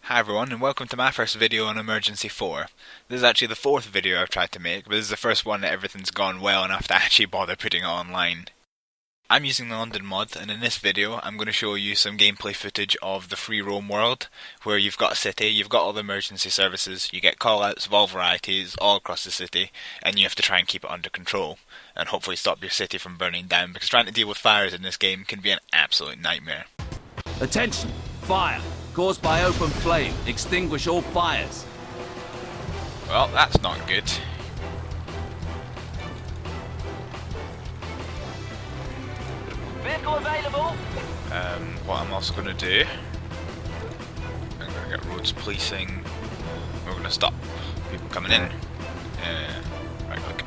Hi everyone, and welcome to my first video on Emergency 4. This is actually the fourth video I've tried to make, but this is the first one that everything's gone well enough to actually bother putting it online. I'm using the London mod, and in this video I'm going to show you some gameplay footage of the free roam world, where you've got a city, you've got all the emergency services, you get call-outs of all varieties all across the city, and you have to try and keep it under control, and hopefully stop your city from burning down, because trying to deal with fires in this game can be an absolute nightmare. Attention! Fire! Caused by open flame. Extinguish all fires. Well, that's not good. Vehicle available. What I'm also going to do, I'm going to get roads policing. We're going to stop people coming in. Right click.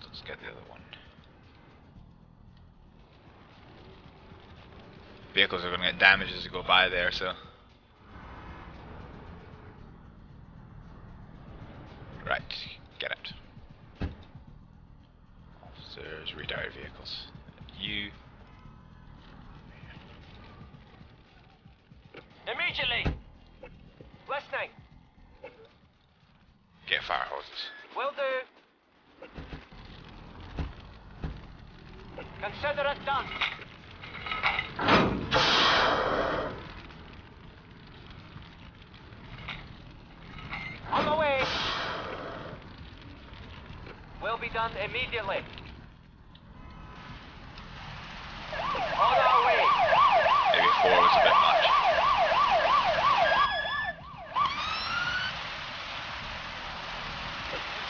Let's get the other one. Vehicles are going to get damaged as they go by there, so. Right, get out. Officers, redirect vehicles. You. Immediately. Listening. Get fire hoses. Will do. Consider it done. On the way. Will be done immediately. On our way. Maybe 4 was a bit much.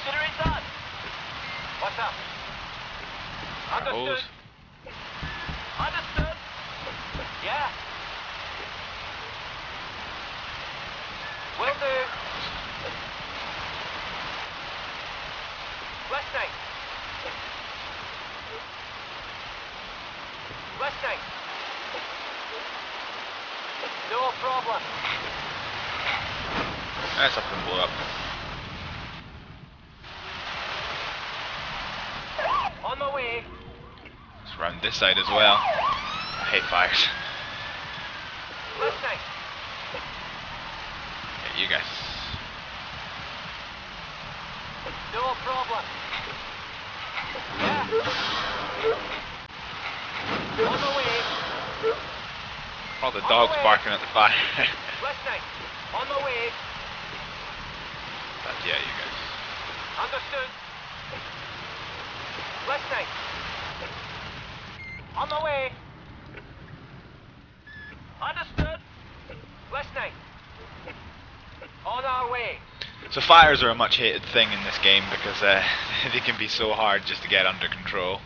Consider it done. What's up? Understood. Hose. Understood. Yeah. Will do. Listening. Listening. No problem. That's up and blow up. On the way. It's around this side as well. I hate fires. Listening. Yeah, you guys. No problem. Yeah. On the way. All the dogs barking at the fire. Listening. On the way. But yeah, you guys. Understood. Listening. On the way. Understood. Listening. On our way. So fires are a much hated thing in this game because they can be so hard just to get under control.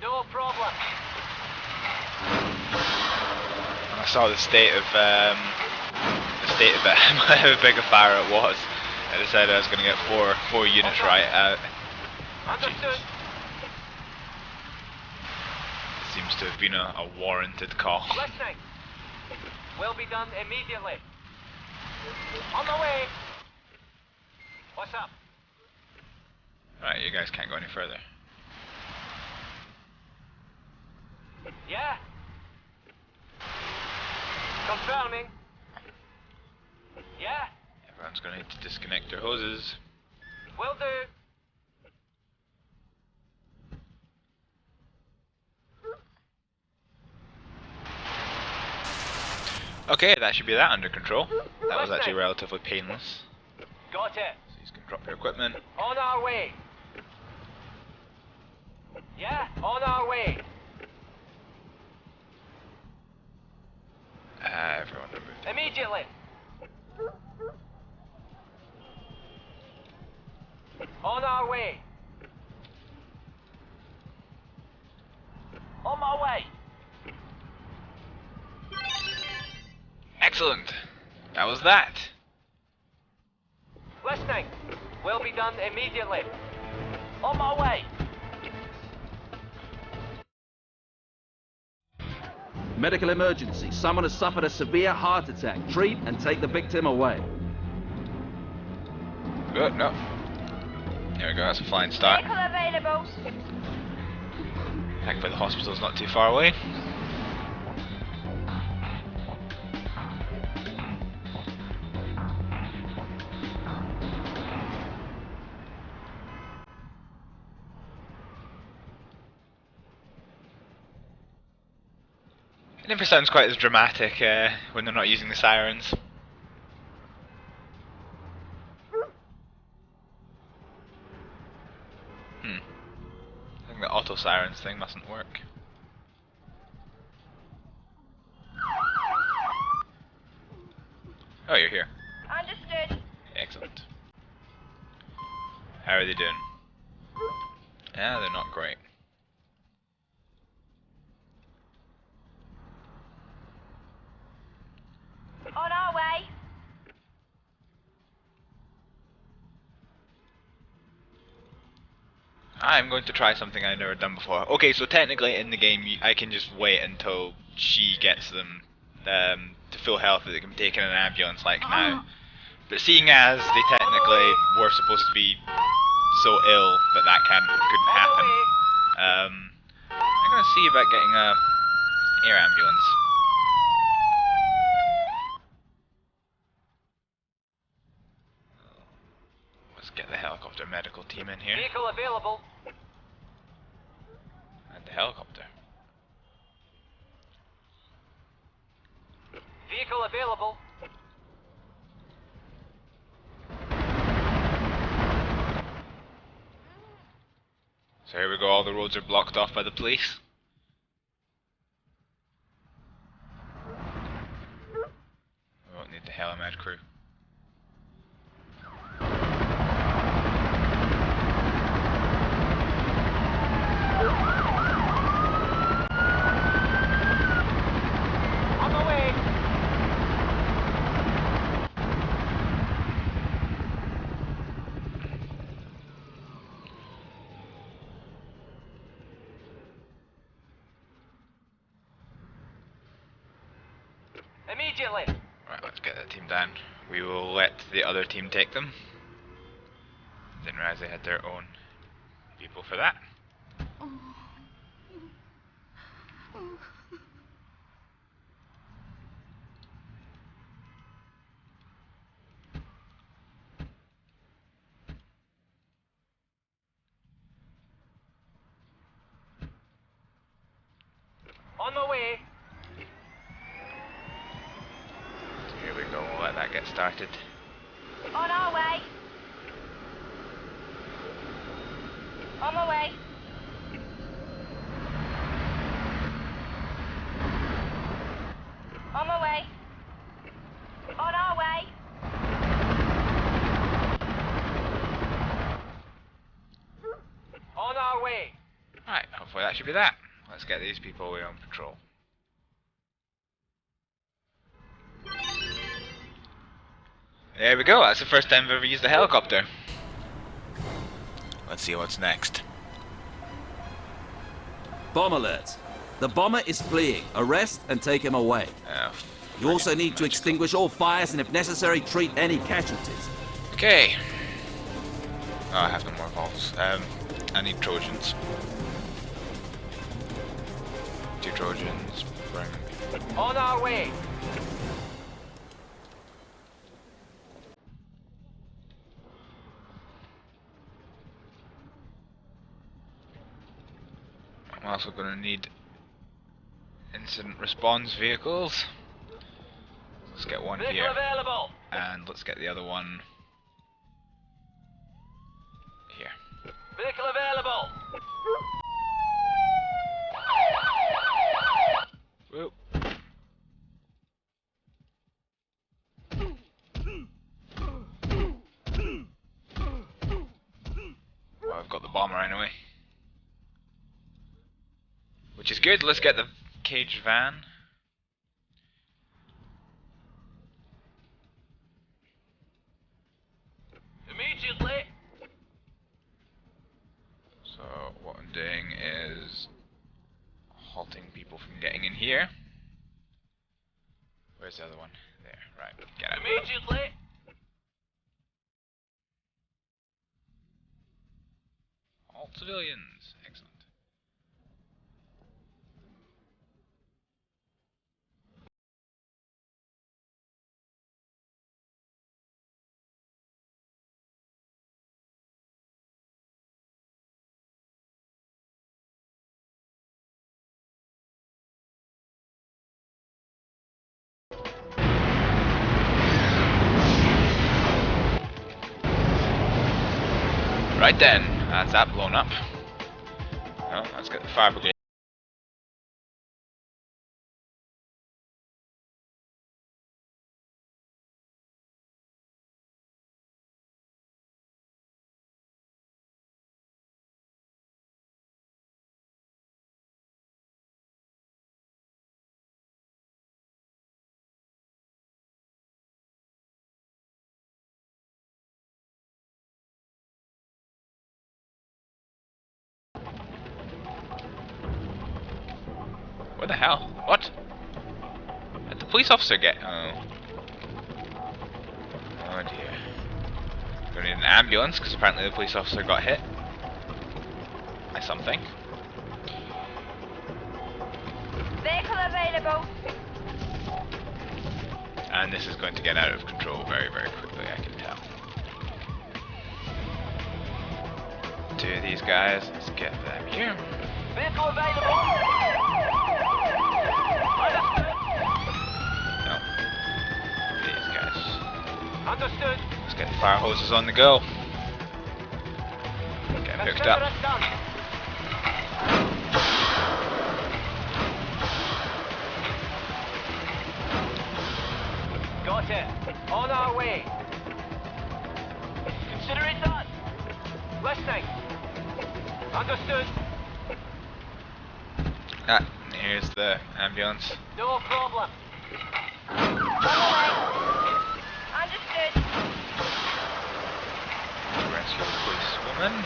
No problem. And I saw the state of how big a fire it was. I decided I was going to get four units right out. Understood. It seems to have been a warranted call. Listening. Will be done immediately. On the way. What's up? Right, you guys can't go any further. Yeah. Confirming. Yeah. Everyone's going to need to disconnect their hoses. Will do. Okay, that should be that under control. That was actually relatively painless. Got it. So you can drop your equipment. On our way. Yeah, on our way. Everyone remove. Immediately. On our way. On my way. Excellent. That was that. Listening. Will be done immediately. On my way. Medical emergency. Someone has suffered a severe heart attack. Treat and take the victim away. Good, no. There we go, that's a flying start. Vehicle available. Thankfully the hospital's not too far away. It never sounds quite as dramatic when they're not using the sirens. I think the auto sirens thing mustn't work. Oh, you're here. Understood. Excellent. How are they doing? Yeah, they're not great. On our way. I'm going to try something I've never done before. Okay, so technically in the game I can just wait until she gets them to full health that they can be taken in an ambulance like now. But seeing as they technically were supposed to be so ill that couldn't happen, I'm going to see about getting a air ambulance. Let's get the helicopter medical team in here. Vehicle available. And the helicopter. Vehicle available. So here we go, all the roads are blocked off by the police. We won't need the Helimed crew. On the way. Immediately. Right, let's get that team down. We will let the other team take them. Didn't realize they had their own people for that. On the way. So here we go, we'll let that get started. On our way. On the way. On the way. On our way. On our way. Right, hopefully that should be that. Let's get these people away on patrol. There we go, that's the first time I've ever used a helicopter. Let's see what's next. Bomb alert. The bomber is fleeing. Arrest and take him away. You also need to extinguish all fires and, if necessary, treat any casualties. Okay. Oh, I have no more balls. I need Trojans. 2 Trojans. Bring. On our way. I'm also going to need incident response vehicles. Let's get one Vehicle here, available. and let's get the other one here. Vehicle available. Whoop. Well, I've got the bomber anyway. Which is good, let's get the cage van. Immediately. So what I'm doing is halting people from getting in here. Where's the other one? There, right, get out. Immediately. civilians. Excellent. Right then, that's that blown up. Well, let's get the fire brigade. What the hell? What? Did the police officer get? Oh. Oh dear. Gonna need an ambulance because apparently the police officer got hit by something. Vehicle available. And this is going to get out of control very, very quickly, I can tell. Two of these guys, let's get them here. Vehicle available. No. These guys. Understood. Let's get the fire hoses on the go. Get hooked up. Got it. On our way. Consider it done. Listening. Understood. Ah, here's the ambulance. No problem. On the way. Understood. Rescue the policewoman.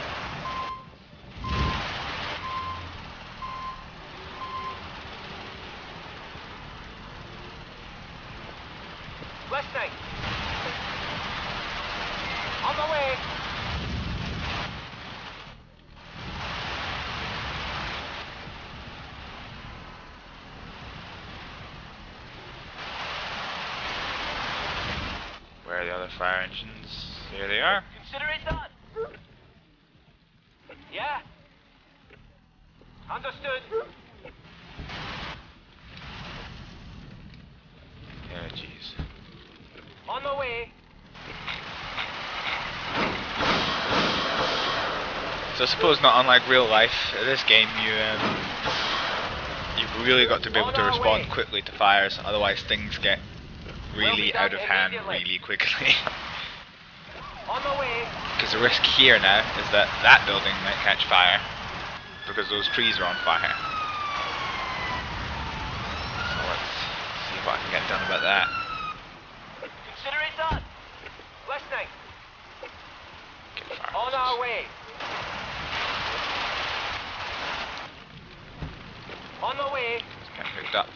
Listening. On the way. Where are the other fire engines? Here they are. Consider it done. Yeah. Understood. Oh jeez. On the way. So I suppose not unlike real life, in this game you've really got to be able to respond quickly to fires, otherwise things get really out of hand really quickly. On the way. Because the risk here now is that that building might catch fire because those trees are on fire. So let's see what I can get done about that. Consider it done. Listening. Get the fire On hoses. our way. On the way. Let's get hooked up.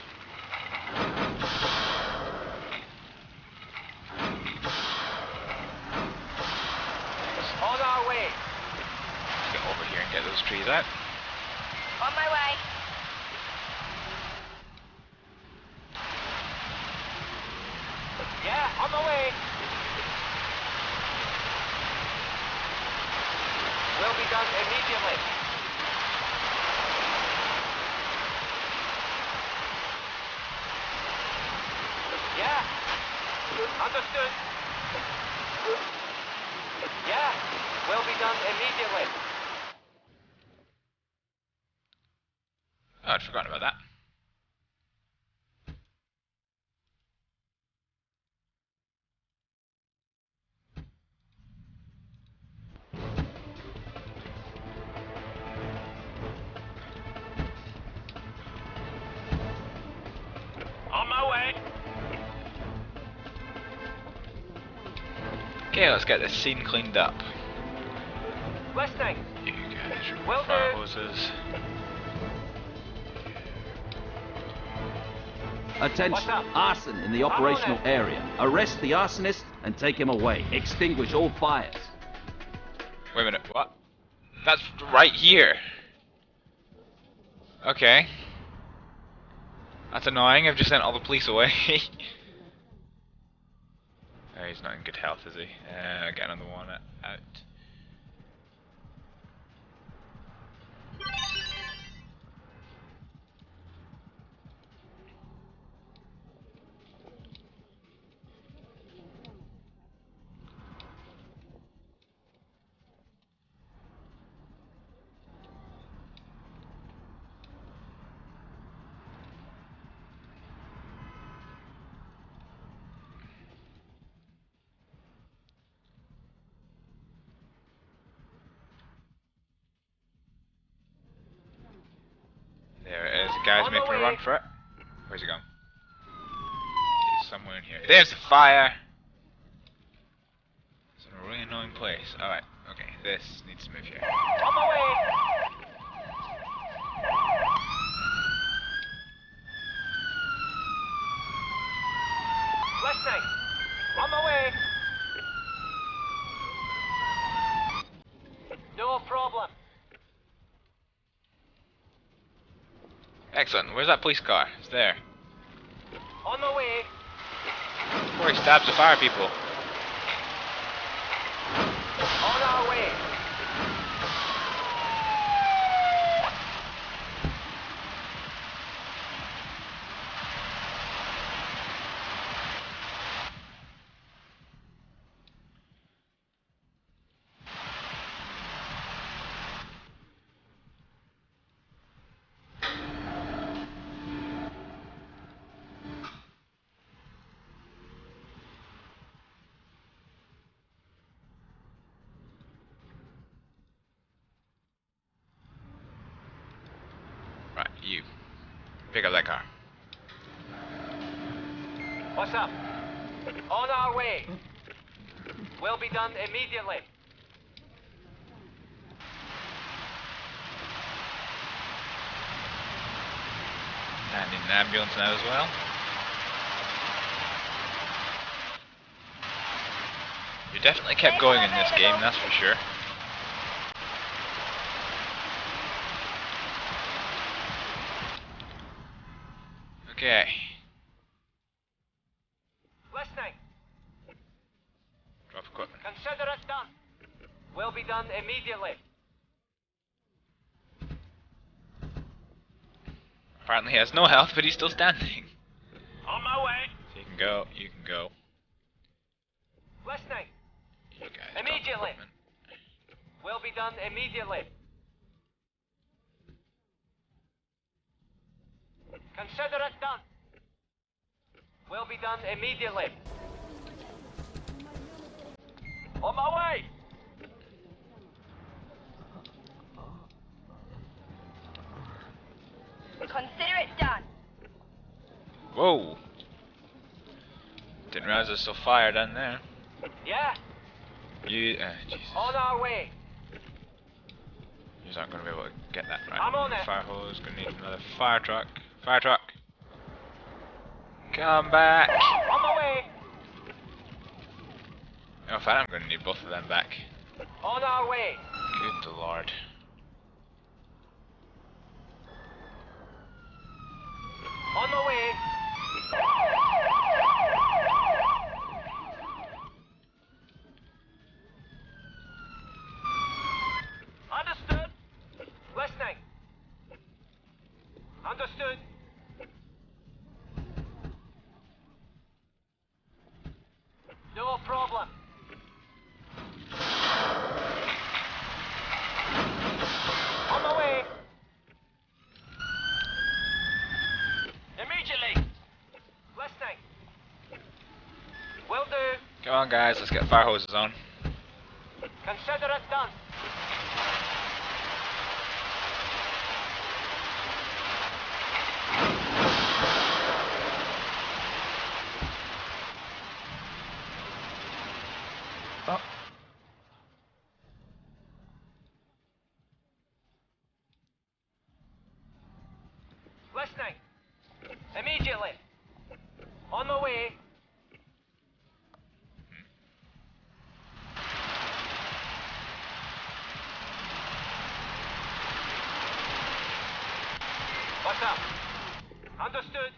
On our way. Let's get over here and get those trees out. On my way. Yeah, on the way. Will be done immediately. Yeah. Understood. Yeah. Will be done immediately. Oh, I'd forgotten about that. On my way. Okay, let's get this scene cleaned up. Listening. You guys remove Will fire do. hoses. Attention, What's up? arson in the I'm on operational it. area. Arrest the arsonist and take him away. Extinguish all fires. Wait a minute, what? That's right here. Okay. That's annoying. I've just sent all the police away. Oh, he's not in good health, is he? Get another one out. There it is. The guy's making a run for it. Where's he gone? He's somewhere in here. There's the fire! It's in a really annoying place. Alright, okay. This needs to move here. On my way! Listening! On my way! No problem. Excellent. Where's that police car? It's there. On my way! Before he stabs the fire people. On our way! Right, you. Pick up that car. What's up? On our way! Will be done immediately. And in an ambulance now as well. You definitely kept going in this game, that's for sure. Okay. Listening. Drop equipment. Consider it done. Will be done immediately. Apparently he has no health, but he's still standing. On my way. So you can go, you can go. Listening. You guys drop Immediately. equipment. Will be done immediately. Consider it done. Will be done immediately. On my way. Consider it done. Whoa! Didn't realize there's still fire down there. Yeah. You, Jesus. On our way. You're not going to be able to get that right. I'm on it. Fire hose, going to need another fire truck. Fire truck. Come back. On my way. Oh, in fact, I'm going to need both of them back. On our way. Good lord. On my way. Understood. Listening. Understood. No problem. On my way. Immediately. Listening. Will do. Come on, guys, let's get fire hoses on. Consider it done. Oh. Listening. Immediately. On my way. What's up? Understood.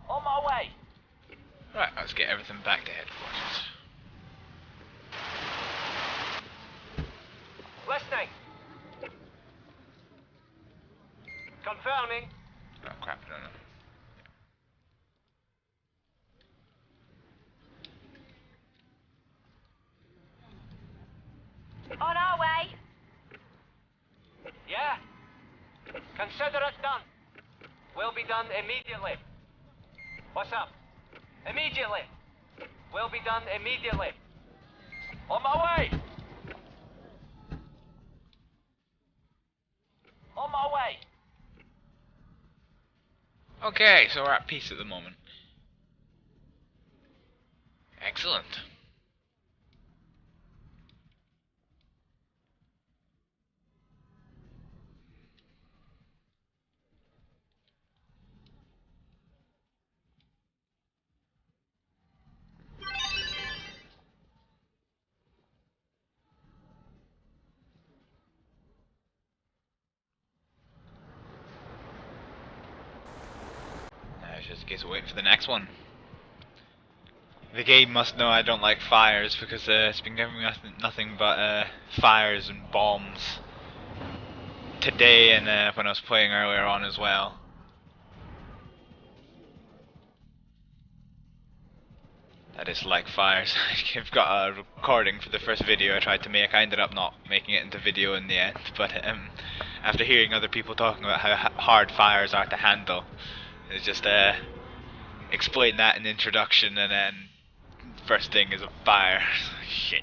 On my way. Right, let's get everything back to headquarters. Listening. Confirming. Oh crap, no. On our way. Yeah? Consider it done. Will be done immediately. What's up? Immediately. Will be done immediately. On my way. On my way. Okay, so we're at peace at the moment. Excellent. Just in case we wait for the next one. The game must know I don't like fires because it's been giving me nothing but fires and bombs today and when I was playing earlier on as well. I dislike fires. I've got a recording for the first video I tried to make. I ended up not making it into video in the end, but after hearing other people talking about how hard fires are to handle, it's just explain that in the introduction and then first thing is a fire. Shit.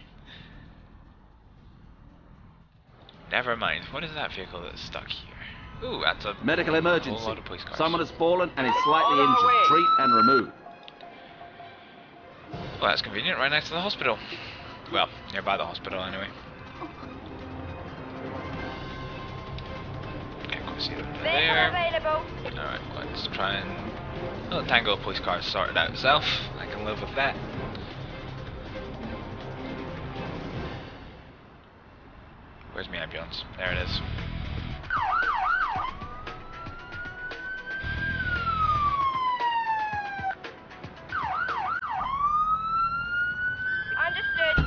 Never mind. What is that vehicle that's stuck here? Ooh, that's a Medical whole emergency. lot of police cars. Someone has fallen and is slightly On our injured. way. Treat and remove. Well, that's convenient, right next to the hospital. Well, nearby the hospital anyway. Okay, go see them Vehicle there. available. Alright, let's try and... Oh, the tangle of police cars sorted out itself. I can live with that. Where's my ambulance? There it is. Understood.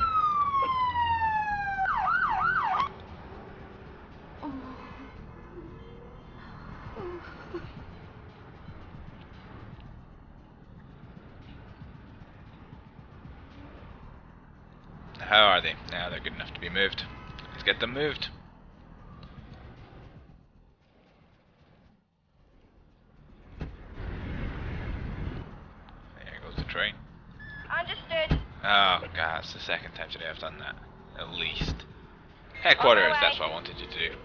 How are they? Now they're good enough to be moved. Let's get them moved. There goes the train. Understood. Oh god, it's the second time today I've done that. At least. Headquarters, that's what I wanted you to do.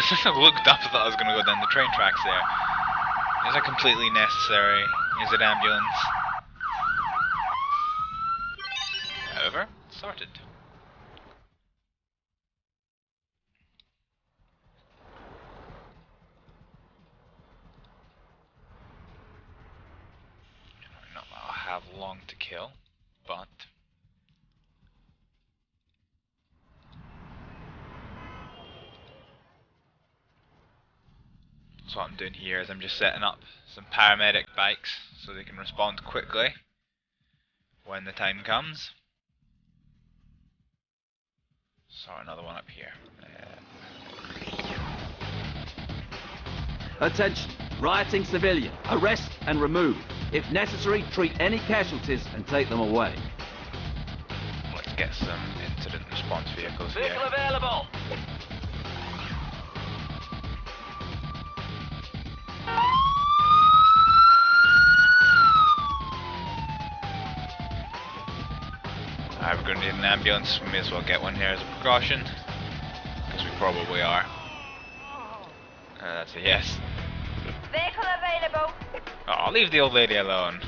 I looked up and thought I was going to go down the train tracks there. Is that completely necessary? Is it ambulance? However, sorted. Not that I'll have long to kill, but... So what I'm doing here is I'm just setting up some paramedic bikes so they can respond quickly when the time comes. Saw another one up here. Attention. Rioting civilian. Arrest and remove. If necessary, treat any casualties and take them away. Let's get some incident response vehicles here. Vehicle available. We're going to need an ambulance. We may as well get one here as a precaution, because we probably are. That's a yes. Vehicle available. Oh, leave the old lady alone.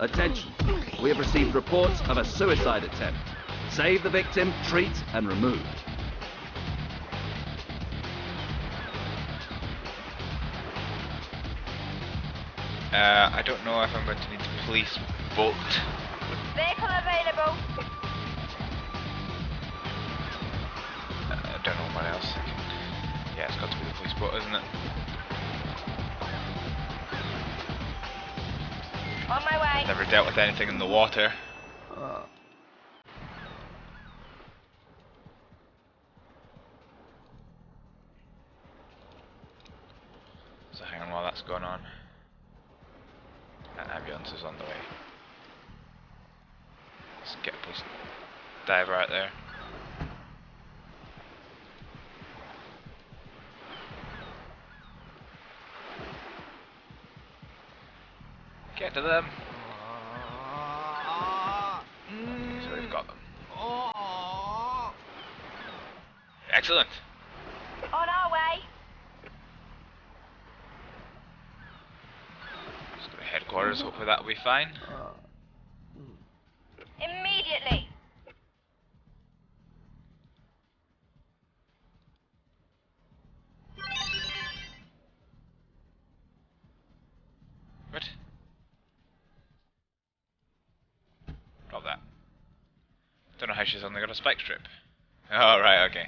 Attention. We have received reports of a suicide attempt. Save the victim, treat, and remove. I don't know if I'm going to need the police boat. Vehicle available. I don't know what else. Yeah, it's got to be the police boat, isn't it? On my way. Never dealt with anything in the water. So hang on while that's going on. An ambulance is on the way. Let's get a police diver out there. Get to them. So we've got them. Excellent. On our way. Let's go to headquarters. Hopefully that'll be fine. Immediately. What? Drop that. Don't know how she's suddenly got a spike strip. Oh, right, okay.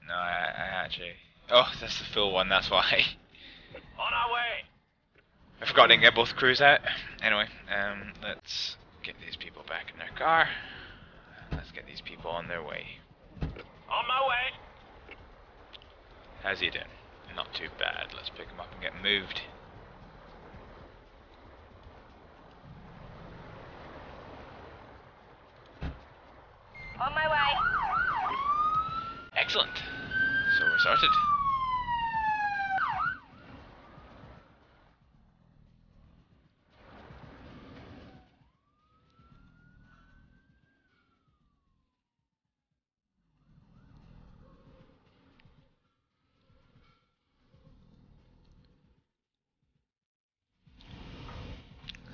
No, I actually... Oh, that's the full one, that's why. On our way. I forgot I didn't get both crews out. Anyway, let's get these people back in their car. Let's get these people on their way. On my way. How's he doing? Not too bad. Let's pick him up and get moved. On my way. Excellent. So we're sorted.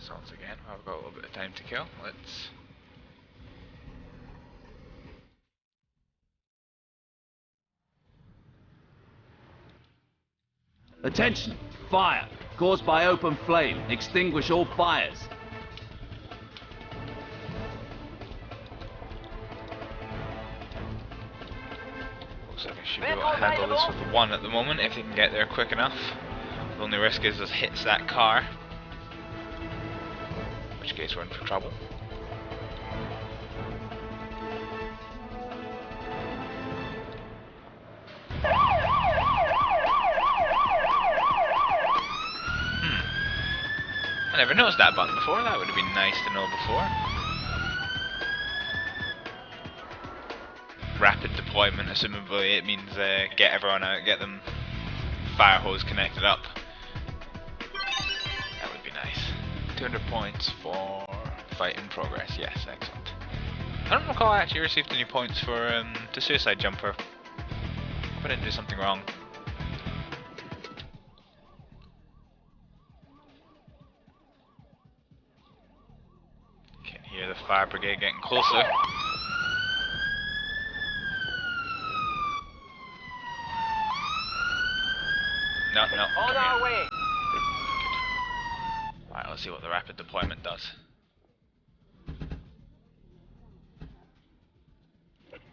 So once again, I've got a little bit of time to kill. Let's... Attention. Fire. Caused by open flame. Extinguish all fires. Looks like I should be able to handle this with one at the moment if they can get there quick enough. The only risk is it hits that car. In which case we're in for trouble. I never noticed that button before. That would have been nice to know before. Rapid deployment, assumably it means get everyone out, get them fire hose connected up. That would be nice. 200 points for fight in progress. Yes, excellent. I don't recall I actually received any points for the suicide jumper. Hope I didn't do something wrong. Can hear the fire brigade getting closer. No, no. On our way. Alright, let's see what the rapid deployment does.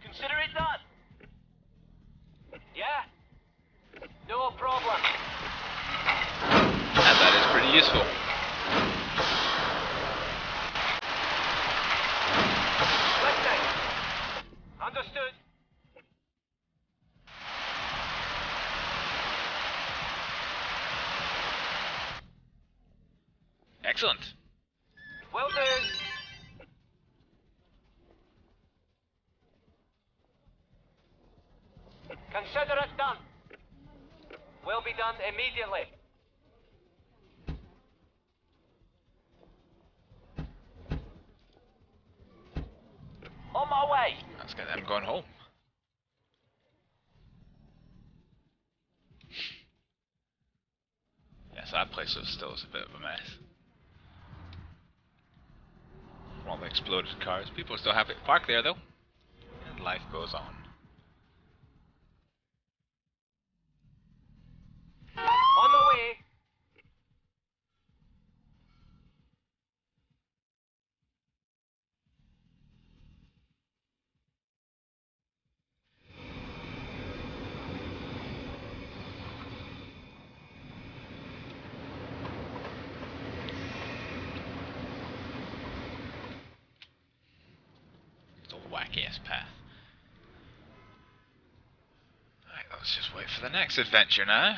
Consider it done. Yeah. No problem. And that is pretty useful. Listening. Understood. Excellent. Will do. Consider it done. Will be done immediately. On my way. Let's get them going home. Yes, that place was still a bit of a mess. from all the exploded cars. People are still happy to park there, though. And life goes on. On the way. It's the wackiest path. Alright, let's just wait for the next adventure now.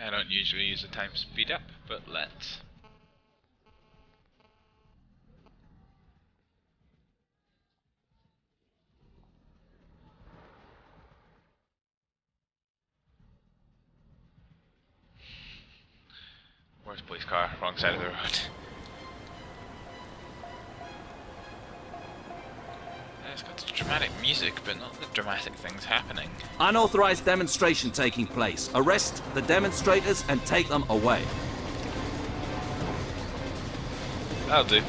I don't usually use the time speed up, but let's. Where's the police car? Wrong side of the road. It's got the dramatic music, but not the dramatic things happening. Unauthorized demonstration taking place. Arrest the demonstrators and take them away. That'll do.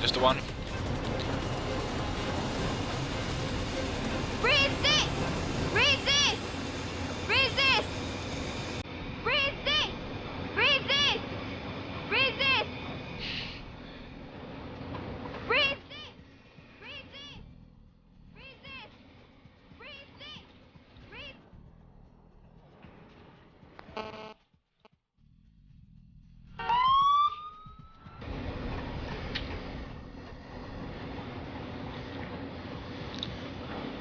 Just the one. Resist! Resist! Resist! Resist! Resist! Resist! Resist! Resist! Resist! Resist! Resist!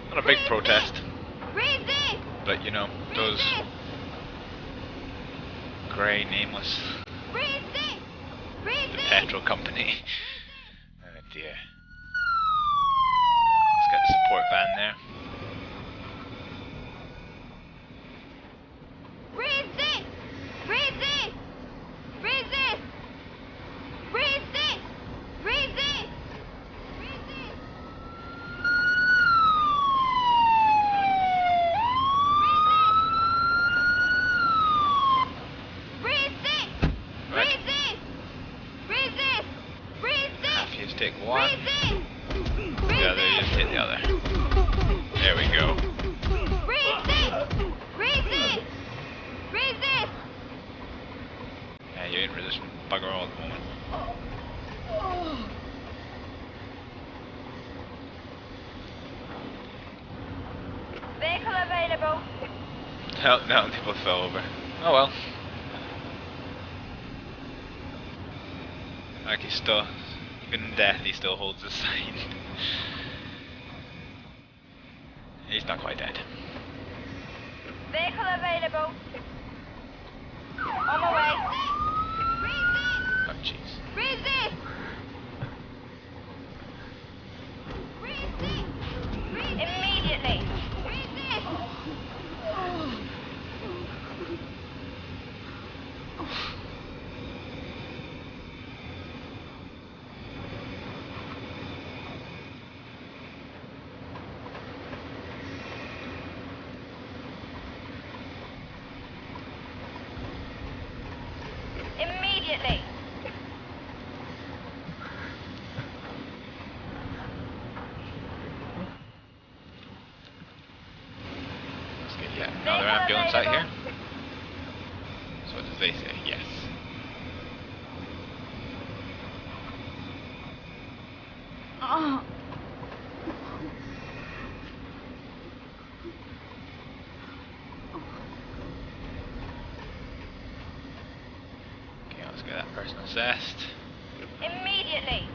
Not a big protest, Resist! but you know, those Resist! grey, nameless, Resist! the Resist! petrol company. Oh dear. Let's get the support van there. Resist! Resist! Resist! Resist! Resist! Resist! Resist! Right. Resist! Resist! Resist! Half you just take one, Resist! the other you just take the other. There we go. Resist! Resist! Resist! Yeah, you ain't resisting bugger all at the moment. Vehicle available. No, people fell over. Oh well. Like he's still, even in death, he still holds the sign. He's not quite dead. Vehicle available. On my way. Oh jeez. Resist! Resist! Immediately! Resist! Immediately! Let's get yet another ambulance out here. So what does they say? Yes. Okay, let's get that person assessed. Immediately!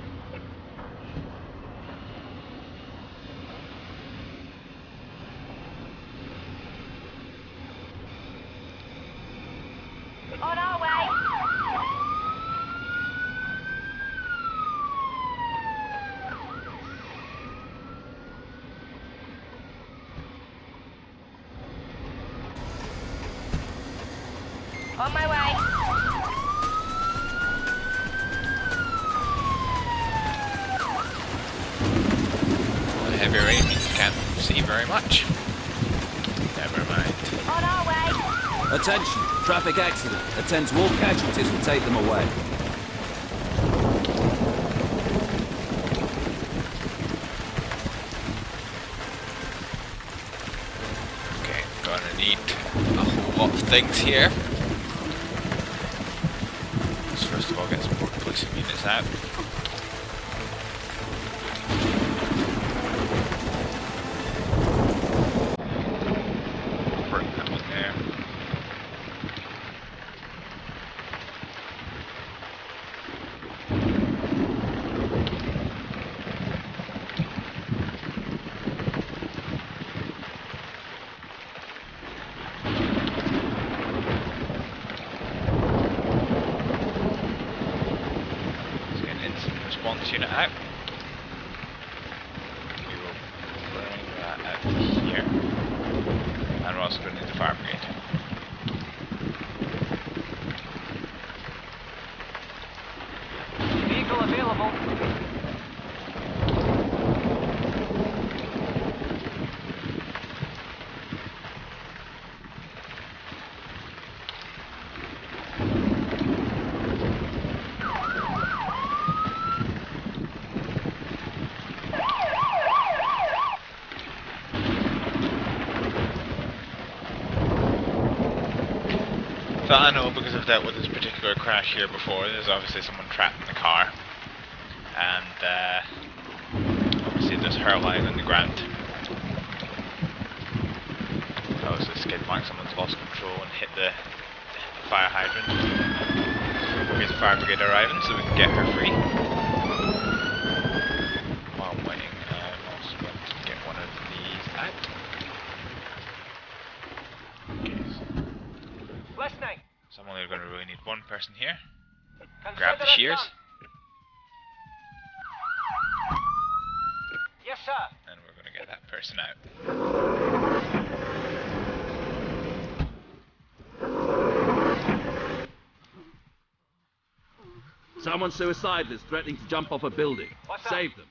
On our way! On my way. Well, the heavy rain means you can't see very much. Never mind. On our way. Attention, traffic accident. Attend to all casualties and take them away. Okay, gonna need a whole lot of things here. Let's first of all get some more police units out. Burn that one there. Let's get an instant response unit out. We will bring that out here. And we're also going to need the fire brigade. Vehicle available. So I know, because I've dealt with this particular crash here before, there's obviously someone trapped in the car. And obviously there's her lying on the ground. Obviously skid mark, someone's lost control and hit the fire hydrant. Here's the fire brigade arriving so we can get her free. While I'm waiting, I'm also going to get one of these out. Okay, so Listening. I'm only going to really need one person here. Consider Grab the it shears. done. Yes, sir. And we're going to get that person out. Someone suicidal is threatening to jump off a building. What's up? Save them.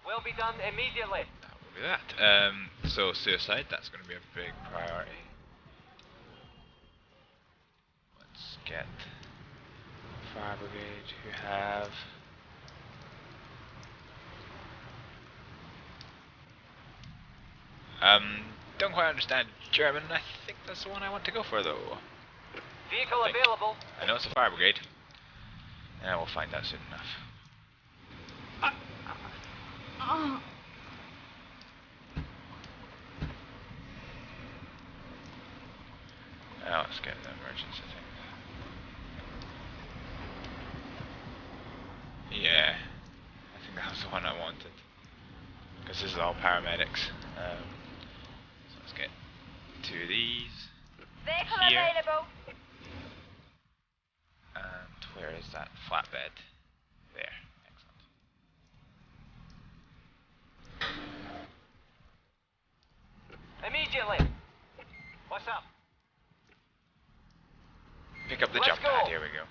Will be done immediately. That will be that. So suicide, that's going to be a big priority. Let's get fire brigade who have don't quite understand German. I think that's the one I want to go for though. Vehicle think. available. I know it's a fire brigade. And we'll find out soon enough. Now let's get the emergency thing. Yeah, I think that was the one I wanted. Because this is all paramedics. So let's get two of these. Vehicle Here. available. And where is that flatbed? There. Excellent. Immediately. What's up? Pick up the Let's jump go. pad. Here we go.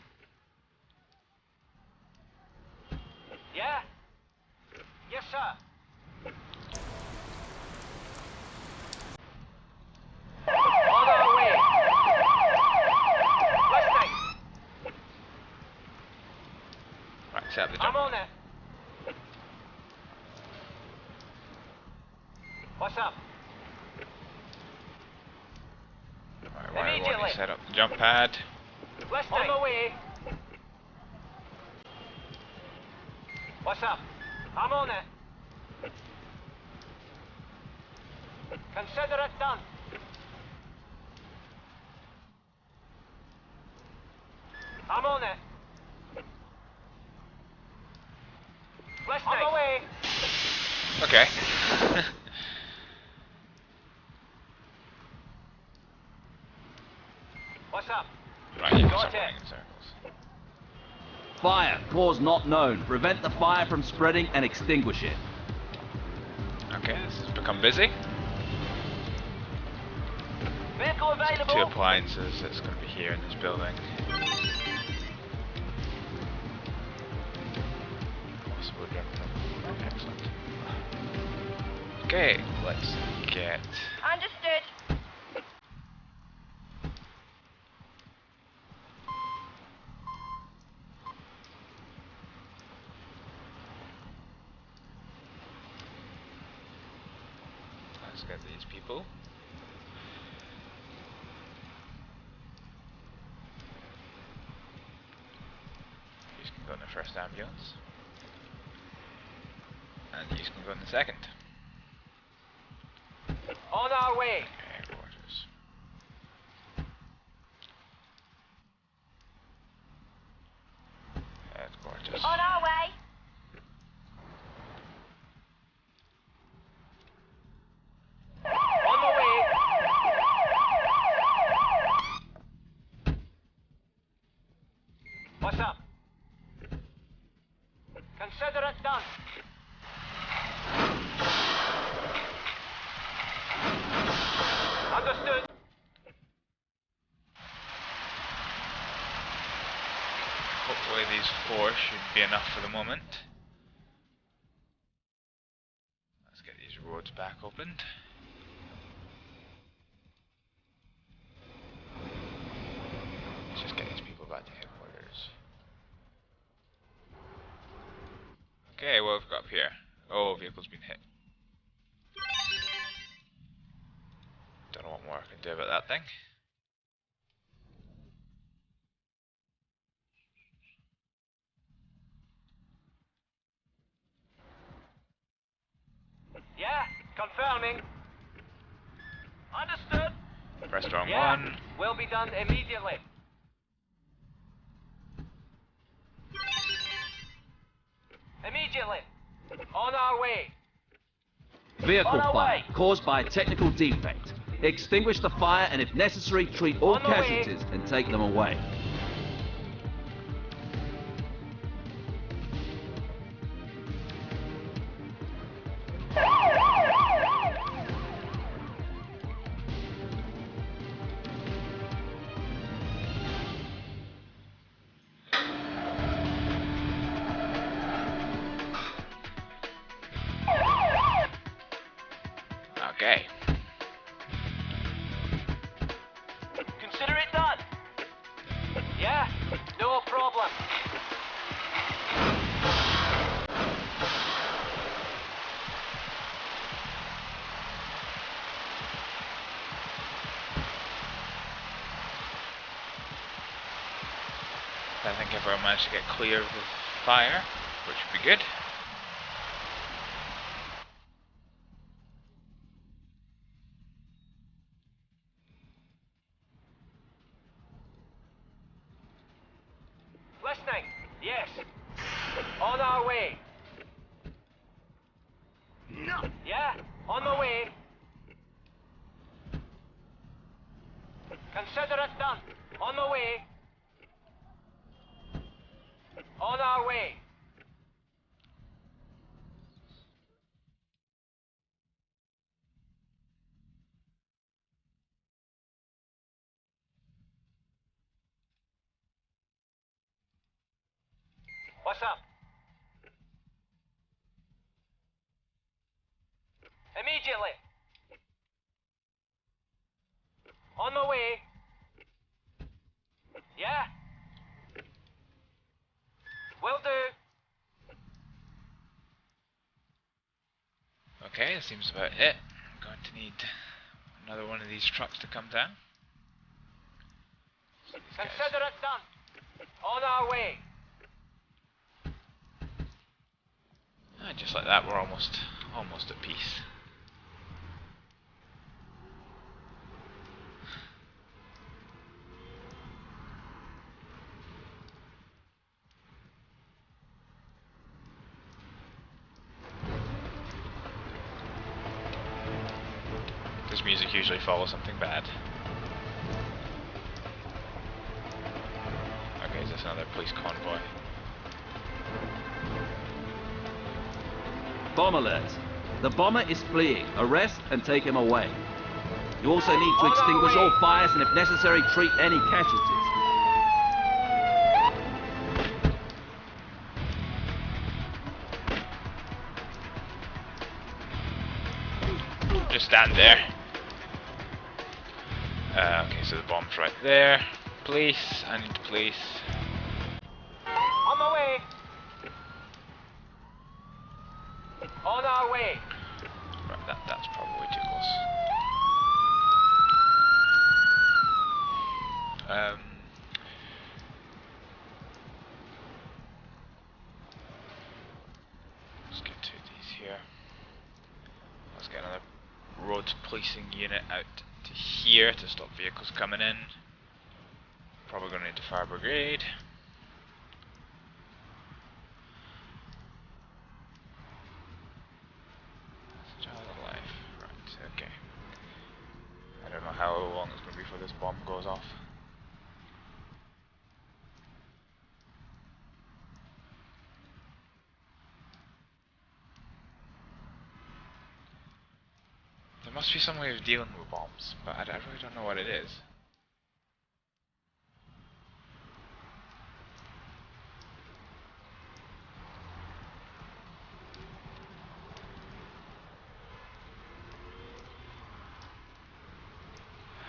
Yeah? Yes, sir. On our way. Listening. Right, set up the I'm jump. on it. What's up? Right, why won't Immediately. you set up the jump pad? Listening. On the way. What's up? I'm on it. Consider it done. I'm on it. Listening. On the way. Okay. What's up? Right, you can Got start it. running in circles. Fire, cause not known. Prevent the fire from spreading and extinguish it. Okay, this has become busy. Vehicle available. 2 appliances that's going to be here in this building. Possible jump. Excellent. Okay, let's get... Understood. Let's get these people. These can go in the first ambulance. And these can go in the second. On our way. Okay, quarters. Headquarters. On our way. On the way. What's up? Consider it done. Understood. Hopefully these 4 should be enough for the moment. Let's get these roads back opened. Let's just get these people back to headquarters. Okay, what have we got up here? Oh, vehicle's been hit. Don't know what more I can do about that thing. Yeah, confirming. Understood. Restaurant Yeah, 1. will be done immediately. Immediately. On our way. Vehicle On our fire way. caused by a technical defect. Extinguish the fire and if necessary, treat all On the way. casualties and take them away. Okay. Consider it done. Yeah, no problem. I think everyone managed to get clear of the fire, which would be good. Listening. Yes. On our way. Yeah, on the way. Consider it done. On the way. On our way. What's up? Immediately. On the way. Yeah. Will do. Okay, that seems about it. I'm going to need another one of these trucks to come down. So these guys- Consider it done. On our way. Just like that, we're almost at peace. This music usually follows something bad. Okay, is this another police convoy? Bomb alert. The bomber is fleeing. Arrest and take him away. You also need to extinguish all fires and, if necessary, treat any casualties. Just stand there. Okay, so the bomb's right there. Police, I need the police. On my way. On our way. Right, that's probably too close. Let's get to these here. Let's get another road policing unit out to here to stop vehicles coming in. Probably going to need the fire brigade. Child alive. Right, okay. I don't know how long it's going to be before this bomb goes off. There must be some way of dealing with bombs, but I really don't know what it is.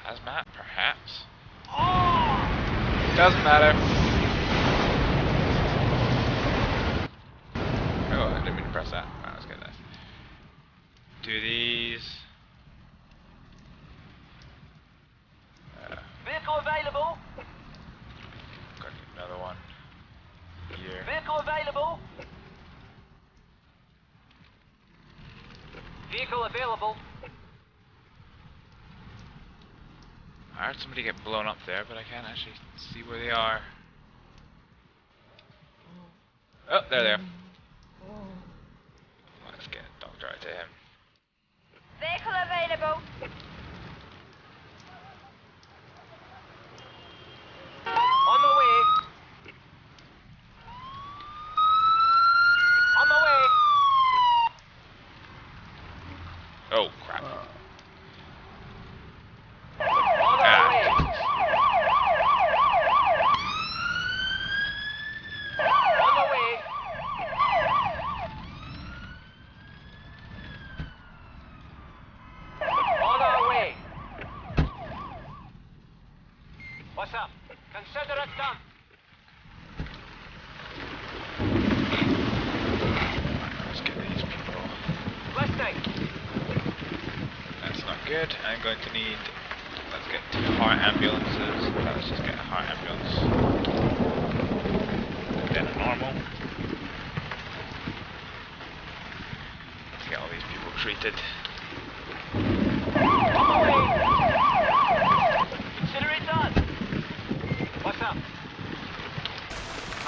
Hazmat, perhaps? Doesn't matter. Oh, I didn't mean to press that. Alright, let's get this. Do these. Vehicle available. Got another one here. Vehicle available. Vehicle available. I heard somebody get blown up there, but I can't actually see where they are. Oh, there they are. Let's get a doctor out to him. Vehicle available. On my way. On my way. Oh, crap. On our way. On the way. On our way. What's up? Consider it done. Let's get these people. Listening. That's not good. I'm going to need. Let's get 2 heart ambulances. Let's just get a heart ambulance. And then a normal. Let's get all these people treated. On my way. Consider it done. What's up?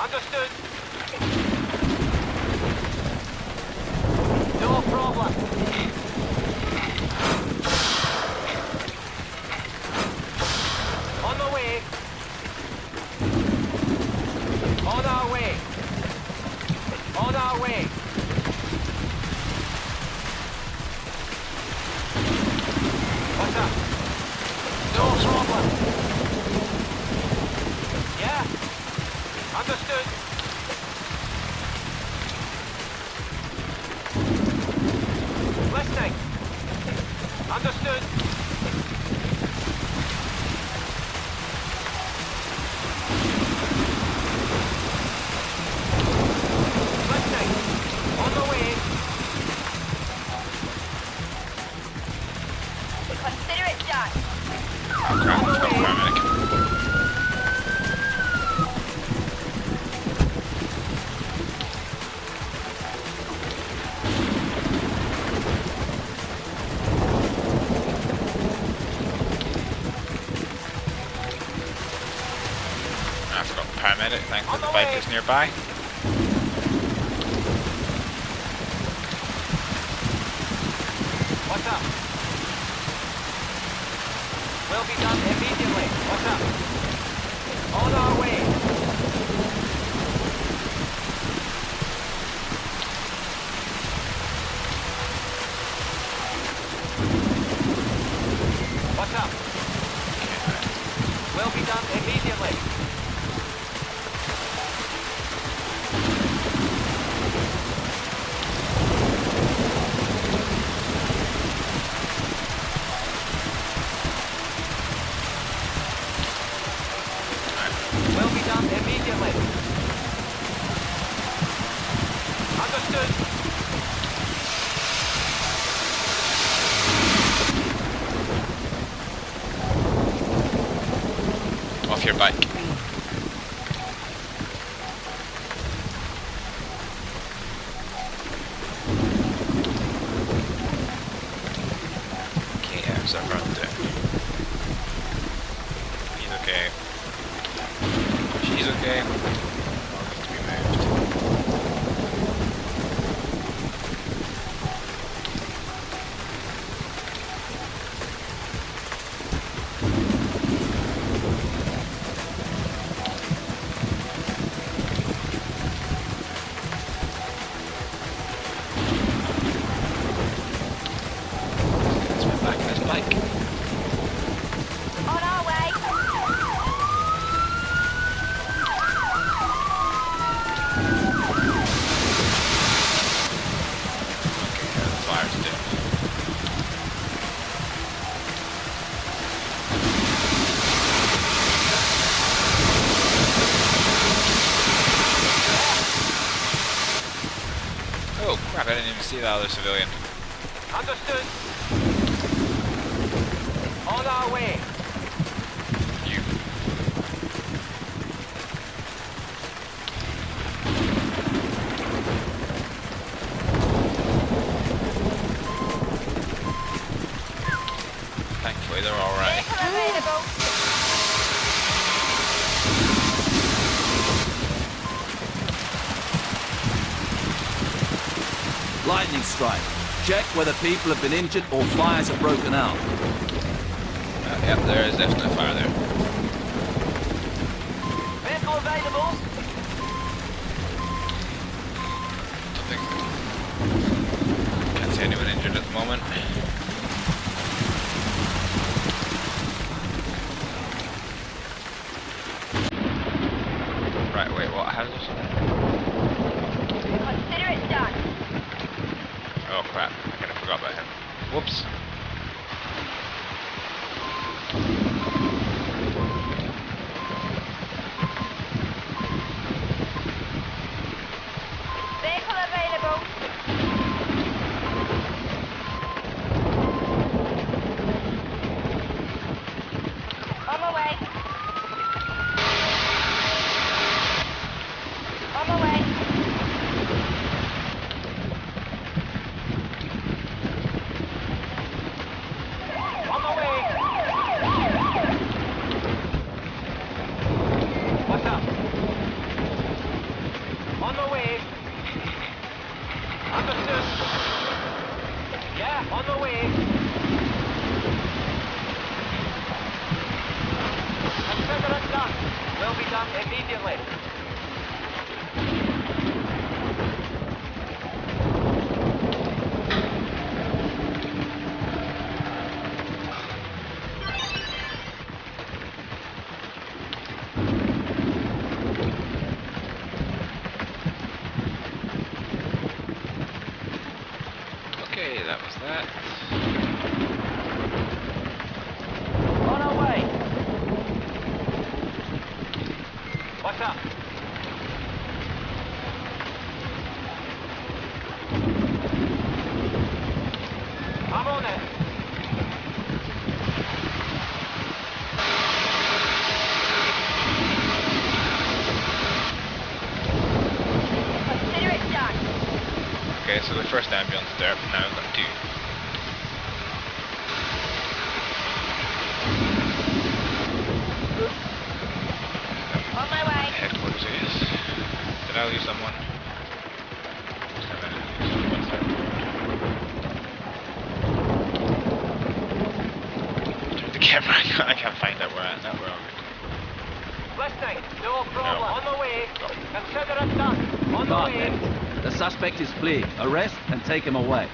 Understood. No problem. On the way. On our way. On our way. What's up? No problem. Yeah. Understood. Listening. Understood. Listening. On the way. Consider it done. Oh crap, let's go paramedic. I've got paramedic, thankfully the bike is nearby. What's up? Will be done immediately. What's up? On our way. What's your bike. Okay, how's that run doing? He's okay. She's okay. All needs to be moved. Let's get back on his bike. On our way. Okay, how the fire's doing. Oh crap, I didn't even see that other civilian. Understood. On our way. You. Thankfully they're alright. Vehicle available. Lightning strike. Check whether people have been injured or fires have broken out. Yep, there is definitely a fire there. Vehicle available. Don't think. Can't see anyone injured at the moment. Right, wait, what? How's this? Consider it done. Oh crap, I kind of forgot about him. Whoops. Vehicle available. On my way. On my way. On the way. What's up? On the way. Understood. Yeah, on the way. Consider it done. Will be done immediately. Okay, that was that. On our way. What's up? I'm on it. Consider it done. Okay, so the first ambulance there, now I've got two. On my way. Headquarters is. Did I lose someone? Turn the camera, I can't find out where at. No, we're all good. Listening. No problem. No. On the way. Consider it done. On the Got way. it. The suspect is fleeing. Arrest and take him away.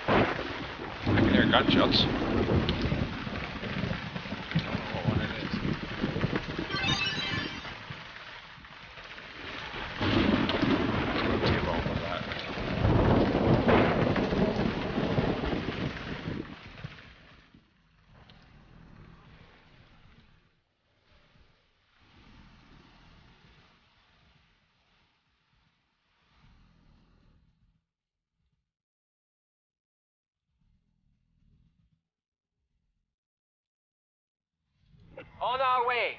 I can hear gunshots. I don't know what one it is. Too long with that. On our way.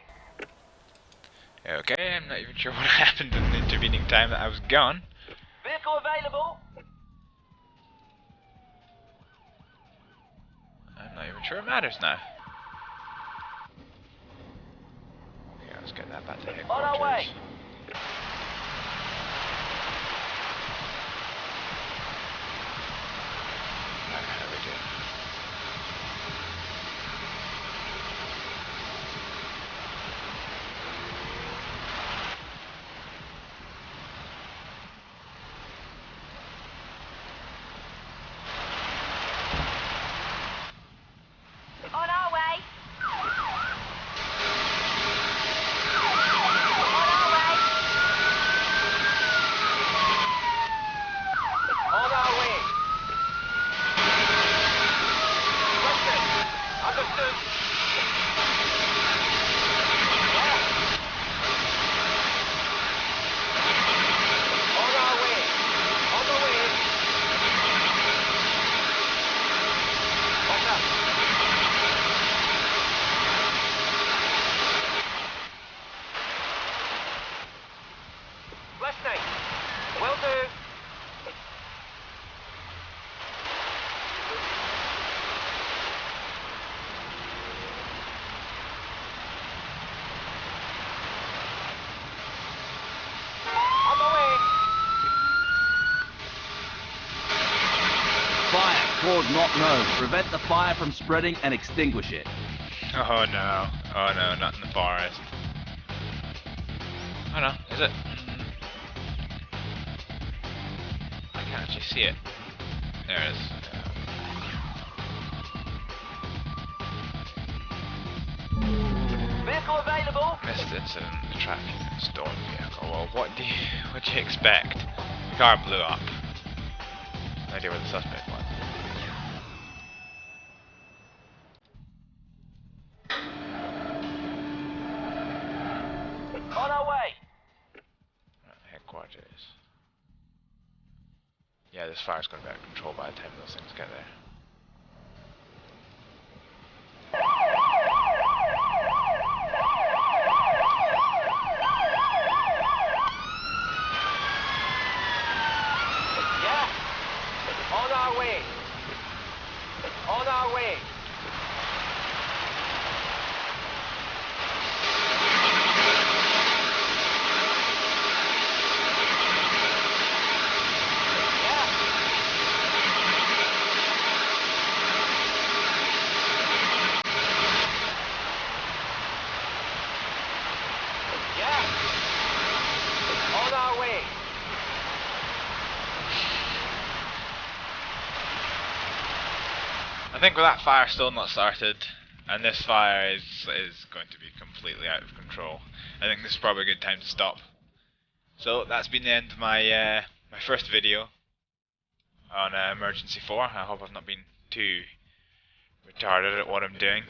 Okay, I'm not even sure what happened in the intervening time that I was gone. Vehicle available. I'm not even sure it matters now. Okay, let's get that back to headquarters. On our way. How we do? On our way. On our way. Listen. Understood. Yeah. On our way. On the way. What's up? Listening. Will do. On the way. Fire. Claude not known. Prevent the fire from spreading and extinguish it. Oh no. Oh no, not in the forest. Oh no, is it? I can't actually see it. There it is. Vehicle available. Missed incident, the tracking and stolen vehicle. Well, what do you expect? The car blew up. No idea where the suspect was. On our way. Headquarters. Yeah, this fire's going to be out of control by the time those things get there. Yeah. On our way. On our way. Yeah. Yeah. On our way. I think with that fire still not started, and this fire is going to be completely out of control, I think this is probably a good time to stop. So that's been the end of my my first video on Emergency 4. I hope I've not been too retarded at what I'm doing.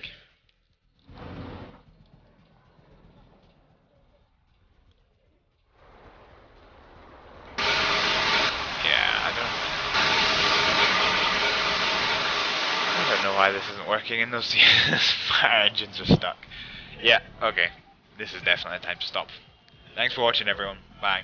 I don't know why this isn't working and those fire engines are stuck. Yeah, okay. This is definitely time to stop. Thanks for watching everyone. Bye.